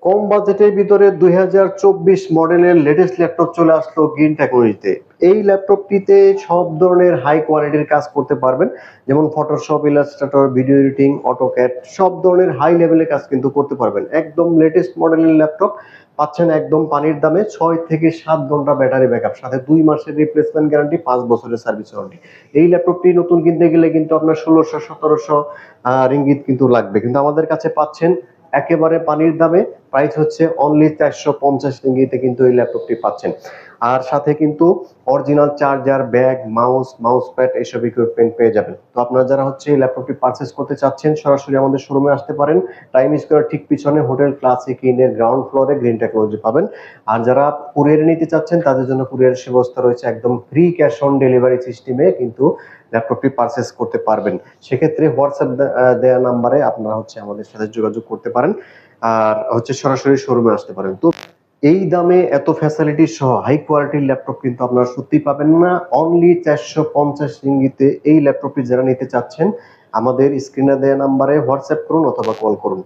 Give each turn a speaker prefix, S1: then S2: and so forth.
S1: কম বাজেটের ভিতরে 2024 মডেলের লেটেস্ট ল্যাপটপ চলে আসলো গ্রিন টেকনোলজিতে। এই ল্যাপটপটিতে সব ধরনের হাই কোয়ালিটির কাজ করতে পারবেন, যেমন Photoshop, Illustrator, video editing, AutoCAD, সব ধরনের হাই লেভেলের কাজ কিন্তু করতে পারবেন। একদম লেটেস্ট মডেলের ল্যাপটপ পাচ্ছেন একদম পানির দামে। 6 থেকে 7 ঘন্টা ব্যাটারি ব্যাকআপ, সাথে 2 মাসের রিপ্লেসমেন্ট গ্যারান্টি, 5 বছরের সার্ভিস ওয়ারেন্টি। এই ল্যাপটপটি নতুন কিনতে গেলে কিন্তু আপনার 1600-1700 রিঙ্গিত কিন্তু লাগবে, কিন্তু আমাদের কাছে পাচ্ছেন একেবারে পানির দামে। প্রাইস হচ্ছে অনলি 450 রিঙ্গিতে কিন্তু এই ল্যাপটপটি পাচ্ছেন। আর সাথে কিন্তু original charger, bag, mouse pad, এসব ইকুইপমেন্ট পেয়ে যাবেন। তো আপনারা যারা হচ্ছে এই ল্যাপটপটি পারচেস করতে চাচ্ছেন, সরাসরি আমাদের শোরুমে আসতে পারেন। টাইম স্কয়ার ঠিক পিছনে হোটেল ক্লাসিক ইনের গ্রাউন্ড ফ্লোরে গ্রিন টেকনোলজি পাবেন। আর যারা কুরিয়ারে নিতে চাচ্ছেন তাদের জন্য কুরিয়ারের ব্যবস্থা রয়েছে, একদম ফ্রি ক্যাশ অন ডেলিভারি সিস্টেমে কিন্তু ল্যাপটপটি পারচেস করতে পারবেন। সেক্ষেত্রে হোয়াটসঅ্যাপ দেওয়া নাম্বারে আপনারা হচ্ছে আমাদের সাথে যোগাযোগ করতে পারেন, আর হচ্ছে সরাসরি শোরুমে আসতে পারেন। তো এই দামে এত ফ্যাসিলিটি সহ হাই কোয়ালিটির ল্যাপটপ কিন্তু আপনারা সত্যি পাবেন না। অনলি 450 রিঙ্গিতে এই ল্যাপটপটি যারা নিতে চাচ্ছেন, আমাদের স্ক্রিনে দেওয়া নাম্বারে হোয়াটসঅ্যাপ করুন অথবা কল করুন।